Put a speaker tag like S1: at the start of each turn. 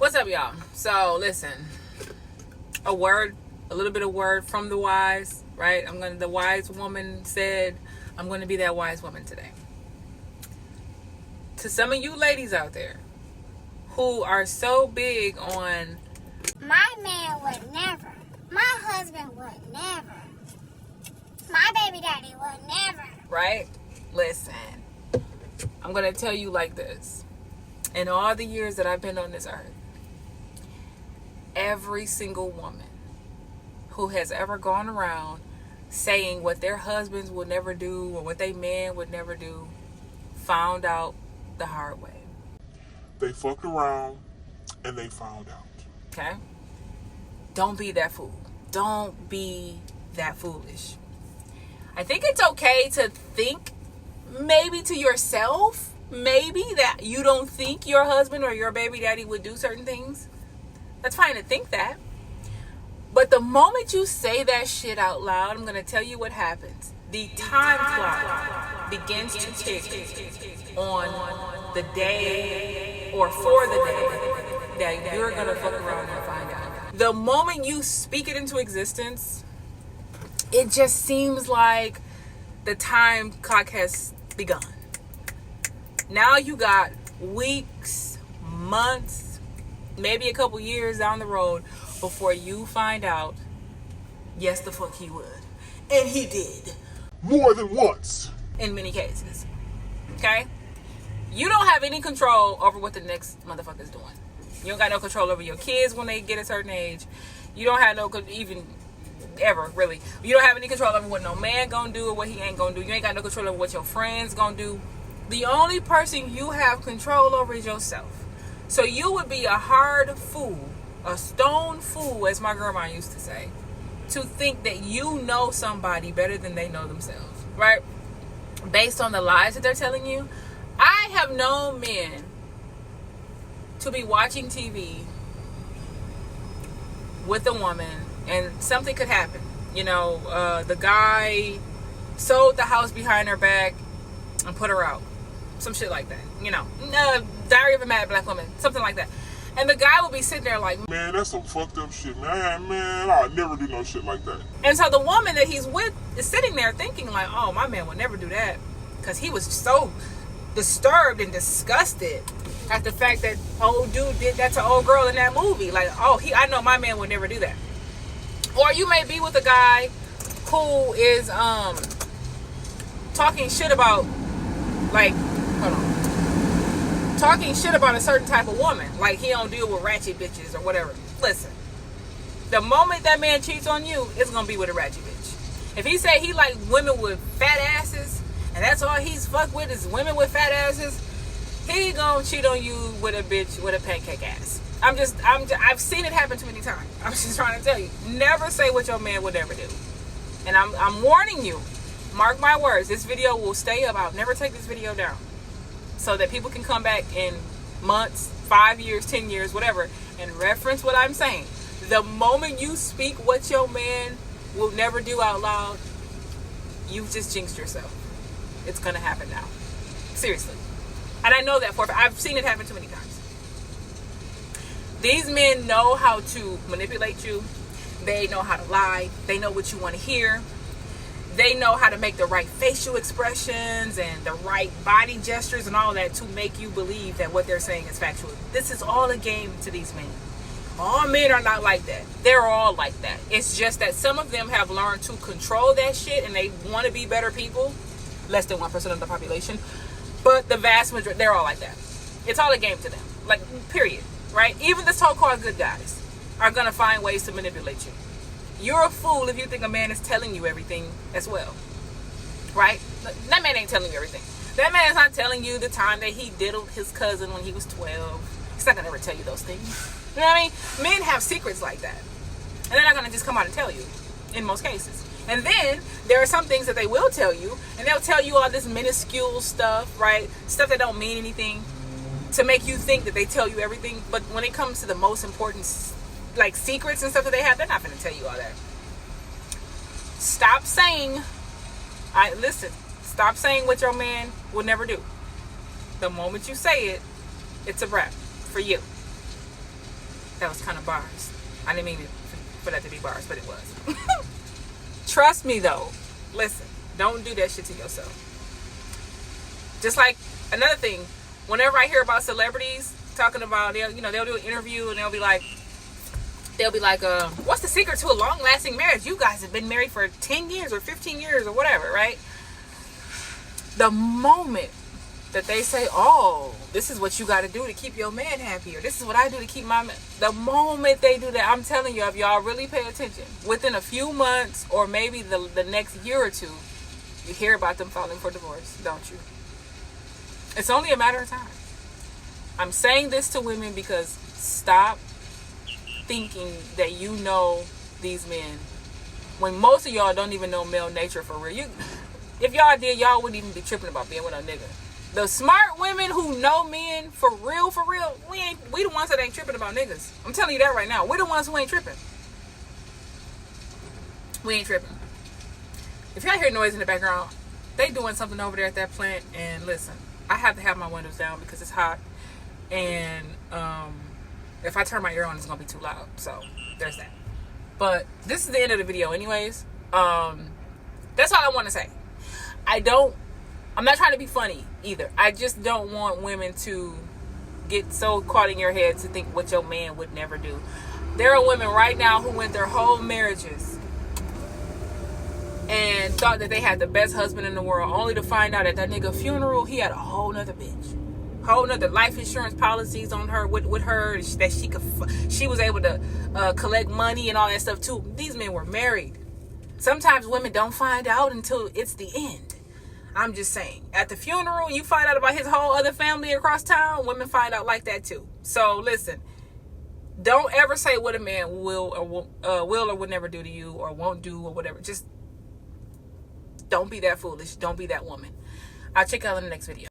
S1: What's up, y'all? So listen, a little bit of word from the wise, right? The wise woman said, I'm going to be that wise woman today. To some of you ladies out there who are so big on,
S2: my man would never, my husband would never, my baby daddy would never.
S1: Right? Listen, I'm going to tell you like this. In all the years that I've been on this earth, every single woman who has ever gone around saying what their husbands would never do or what their man would never do found out the hard way.
S3: They fucked around and they found out.
S1: Okay? Don't be that fool. Don't be that foolish. I think it's okay to think maybe to yourself, maybe that you don't think your husband or your baby daddy would do certain things. That's fine to think that. But the moment you say that shit out loud, I'm going to tell you what happens. The time clock begins to tick on the day or for the day that you're going to fuck around and find out. The moment you speak it into existence, it just seems like the time clock has begun. Now you got weeks, months, maybe a couple years down the road before you find out, yes, the fuck he would. And he did.
S3: More than once.
S1: In many cases. Okay? You don't have any control over what the next motherfucker's doing. You don't got no control over your kids when they get a certain age. You don't have no, even ever, really. You don't have any control over what no man gonna do or what he ain't gonna do. You ain't got no control over what your friends gonna do. The only person you have control over is yourself. So you would be a hard fool, a stone fool, as my grandma used to say, to think that you know somebody better than they know themselves, right? Based on the lies that they're telling you. I have known men to be watching TV with a woman and something could happen. You know, the guy sold the house behind her back and put her out. Some shit like that, you know. Diary of a Mad Black Woman, something like that. And the guy will be sitting there like,
S3: man, that's some fucked up shit, man. I'll never do no shit like that.
S1: And so the woman that he's with is sitting there thinking like, oh, my man would never do that. Because he was so disturbed and disgusted at the fact that old dude did that to old girl in that movie. Like, oh, I know my man would never do that. Or you may be with a guy who is talking shit about, like, talking shit about a certain type of woman. Like he don't deal with ratchet bitches or whatever. Listen, the moment that man cheats on you, it's going to be with a ratchet bitch. If he say he like women with fat asses, and that's all he's fucked with is women with fat asses, he going to cheat on you with a bitch with a pancake ass. I've seen it happen too many times. I'm just trying to tell you, never say what your man would ever do. And I'm warning you, mark my words, this video will stay up. I'll never take this video down. So that people can come back in months, 5 years, 10 years, whatever, and reference what I'm saying. The moment you speak what your man will never do out loud, you've just jinxed yourself. It's going to happen now. Seriously. And I know that I've seen it happen too many times. These men know how to manipulate you. They know how to lie. They know what you want to hear. They know how to make the right facial expressions and the right body gestures and all that to make you believe that what they're saying is factual. This is all a game to these men. All men are not like that. They're all like that. It's just that some of them have learned to control that shit and they want to be better people. Less than 1% of the population. But the vast majority, they're all like that. It's all a game to them. Like, period. Right? Even the so-called good guys are going to find ways to manipulate you. You're a fool if you think a man is telling you everything as well. Right? That man ain't telling you everything. That man is not telling you the time that he diddled his cousin when he was 12. He's not going to ever tell you those things. You know what I mean? Men have secrets like that. And they're not going to just come out and tell you in most cases. And then there are some things that they will tell you. And they'll tell you all this minuscule stuff, right? Stuff that don't mean anything to make you think that they tell you everything. But when it comes to the most important like secrets and stuff that they have, they're not going to tell you all that. Stop saying stop saying what your man will never do. The moment you say it, it's a wrap for you. That was kind of bars. I didn't mean for that to be bars, but it was. Trust me though. Listen, don't do that shit to yourself. Just like another thing, whenever I hear about celebrities talking about, they'll do an interview and they'll be like, what's the secret to a long-lasting marriage? You guys have been married for 10 years or 15 years or whatever, right? The moment that they say, oh, this is what you got to do to keep your man happy, or this is what I do to keep my man. The moment they do that, I'm telling you, if y'all really pay attention, within a few months or maybe the next year or two, you hear about them filing for divorce, don't you? It's only a matter of time. I'm saying this to women because stop thinking that you know these men when most of y'all don't even know male nature for real. If y'all did, y'all wouldn't even be tripping about being with a nigga. The smart women who know men for real, we the ones that ain't tripping about niggas. I'm telling you that right now. We're the ones who ain't tripping. We ain't tripping. If y'all hear noise in the background, they doing something over there at that plant. And listen, I have to have my windows down because it's hot. And if I turn my ear on, it's gonna be too loud. So there's that. But this is the end of the video anyways. That's all I want to say. I'm not trying to be funny either. I just don't want women to get so caught in your head to think what your man would never do. There are women right now who went their whole marriages and thought that they had the best husband in the world, only to find out at that nigga funeral he had a whole nother bitch, whole nother life insurance policies on her with her that she was able to collect money and all that stuff too. These men were married. Sometimes women don't find out until it's the end. I'm just saying, at the funeral, you find out about his whole other family across town. Women find out like that too. So listen, don't ever say what a man will or will never do to you or won't do or whatever. Just don't be that foolish. Don't be that woman. I'll check you out in the next video.